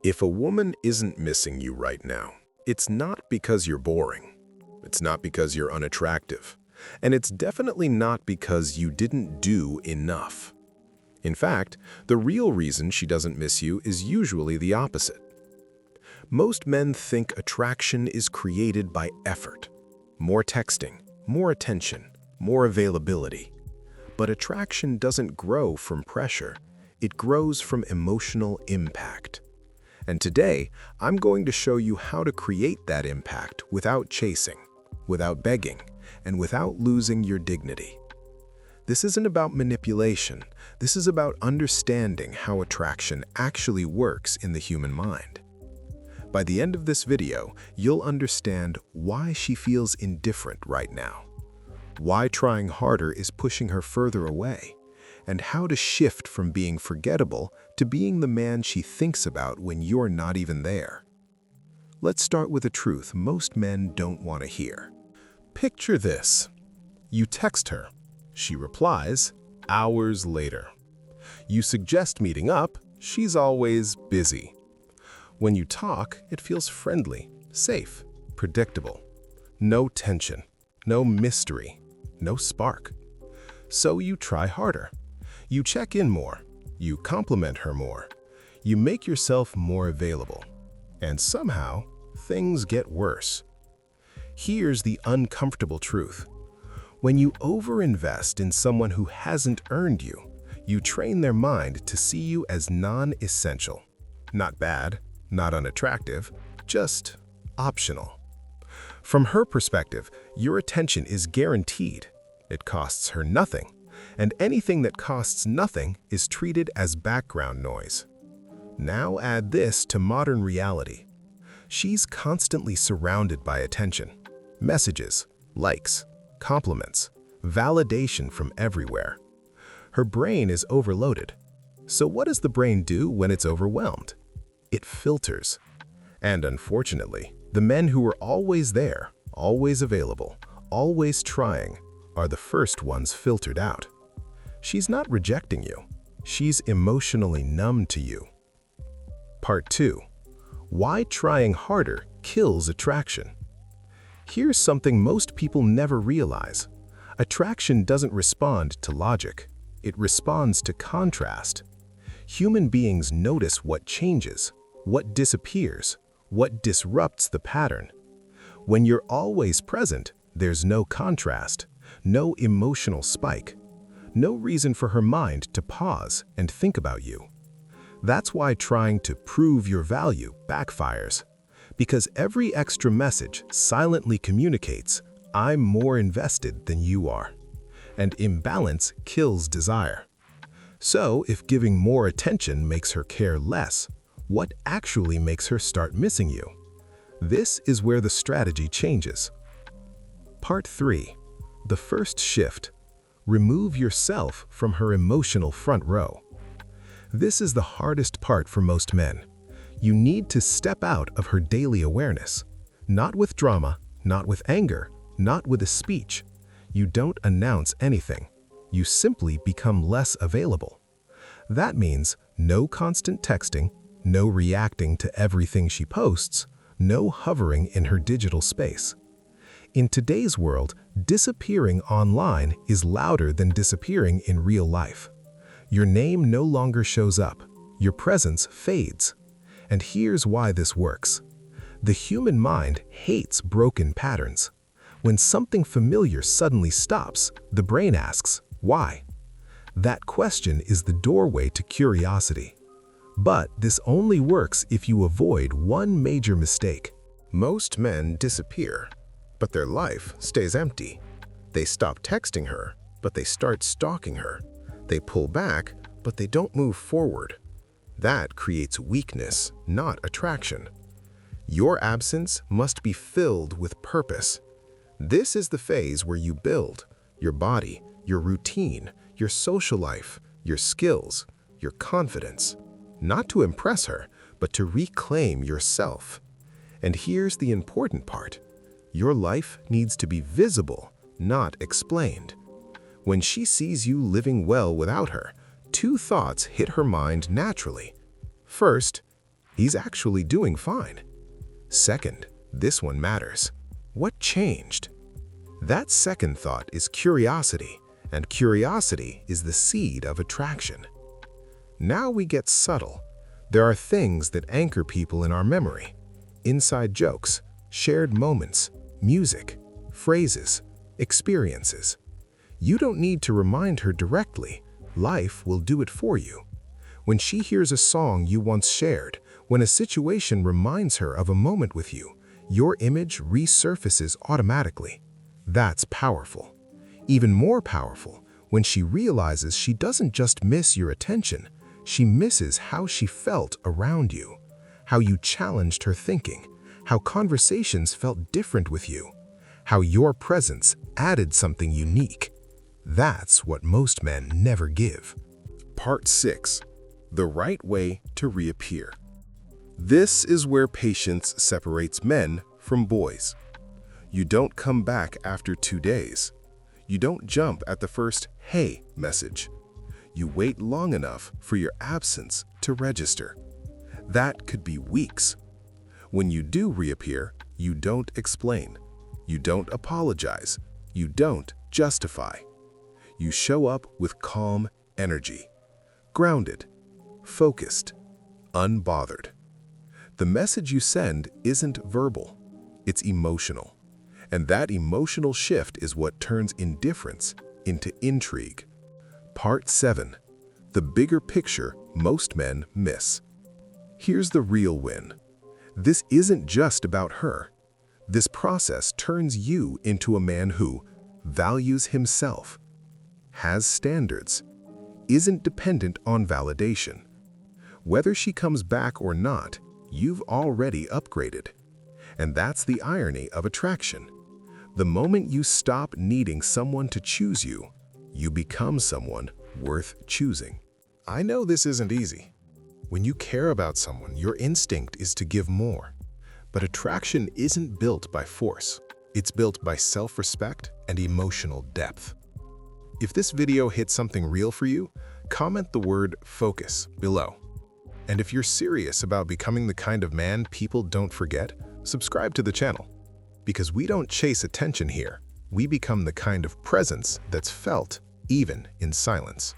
If a woman isn't missing you right now, it's not because you're boring. It's not because you're unattractive. And it's definitely not because you didn't do enough. In fact, the real reason she doesn't miss you is usually the opposite. Most men think attraction is created by effort. More texting, more attention, more availability. But attraction doesn't grow from pressure. It grows from emotional impact. And today, I'm going to show you how to create that impact without chasing, without begging, and without losing your dignity. This isn't about manipulation. This is about understanding how attraction actually works in the human mind. By the end of this video, you'll understand why she feels indifferent right now, why trying harder is pushing her further away, and how to shift from being forgettable to being the man she thinks about when you're not even there. Let's start with a truth most men don't want to hear. Picture this. You text her. She replies hours later. You suggest meeting up. She's always busy. When you talk, it feels friendly, safe, predictable. No tension, no mystery, no spark. So you try harder. You check in more. You compliment her more. You make yourself more available. And somehow, things get worse. Here's the uncomfortable truth. When you overinvest in someone who hasn't earned you, you train their mind to see you as non-essential. Not bad, not unattractive, just optional. From her perspective, your attention is guaranteed. It costs her nothing. And anything that costs nothing is treated as background noise. Now add this to modern reality. She's constantly surrounded by attention. Messages, likes, compliments, validation from everywhere. Her brain is overloaded. So what does the brain do when it's overwhelmed? It filters. And unfortunately, the men who are always there, always available, always trying, are the first ones filtered out. She's not rejecting you. She's emotionally numb to you. Part 2. Why trying harder kills attraction. Here's something most people never realize. Attraction doesn't respond to logic. It responds to contrast. Human beings notice what changes, what disappears, what disrupts the pattern. When you're always present, there's no contrast, no emotional spike, no reason for her mind to pause and think about you. That's why trying to prove your value backfires, because every extra message silently communicates, I'm more invested than you are. And imbalance kills desire. So if giving more attention makes her care less, what actually makes her start missing you? This is where the strategy changes. Part 3. The first shift. Remove yourself from her emotional front row. This is the hardest part for most men. You need to step out of her daily awareness. Not with drama, not with anger, not with a speech. You don't announce anything. You simply become less available. That means no constant texting, no reacting to everything she posts, no hovering in her digital space. In today's world, disappearing online is louder than disappearing in real life. Your name no longer shows up. Your presence fades. And here's why this works. The human mind hates broken patterns. When something familiar suddenly stops, the brain asks, why? That question is the doorway to curiosity. But this only works if you avoid one major mistake. Most men disappear, but their life stays empty. They stop texting her, but they start stalking her. They pull back, but they don't move forward. That creates weakness, not attraction. Your absence must be filled with purpose. This is the phase where you build your body, your routine, your social life, your skills, your confidence. Not to impress her, but to reclaim yourself. And here's the important part. Your life needs to be visible, not explained. When she sees you living well without her, two thoughts hit her mind naturally. First, He's actually doing fine. Second, this one matters. What changed? That second thought is curiosity, and curiosity is the seed of attraction. Now we get subtle. There are things that anchor people in our memory. Inside jokes, shared moments, music, phrases, experiences. You don't need to remind her directly. Life will do it for you. When she hears a song you once shared, when a situation reminds her of a moment with you, your image resurfaces automatically. That's powerful. Even more powerful, when she realizes she doesn't just miss your attention, she misses how she felt around you, how you challenged her thinking, how conversations felt different with you, how your presence added something unique. That's what most men never give. Part 6. The right way to reappear. This is where patience separates men from boys. You don't come back after 2 days. You don't jump at the first "hey" message. You wait long enough for your absence to register. That could be weeks. When you do reappear, you don't explain. You don't apologize. You don't justify. You show up with calm energy, grounded, focused, unbothered. The message you send isn't verbal, it's emotional. And that emotional shift is what turns indifference into intrigue. Part 7. The bigger picture most men miss. Here's the real win. This isn't just about her. This process turns you into a man who values himself, has standards, isn't dependent on validation. Whether she comes back or not, you've already upgraded. And that's the irony of attraction. The moment you stop needing someone to choose you, you become someone worth choosing. I know this isn't easy. When you care about someone, your instinct is to give more. But attraction isn't built by force. It's built by self-respect and emotional depth. If this video hit something real for you, comment the word "focus" below. And if you're serious about becoming the kind of man people don't forget, subscribe to the channel. Because we don't chase attention here, we become the kind of presence that's felt even in silence.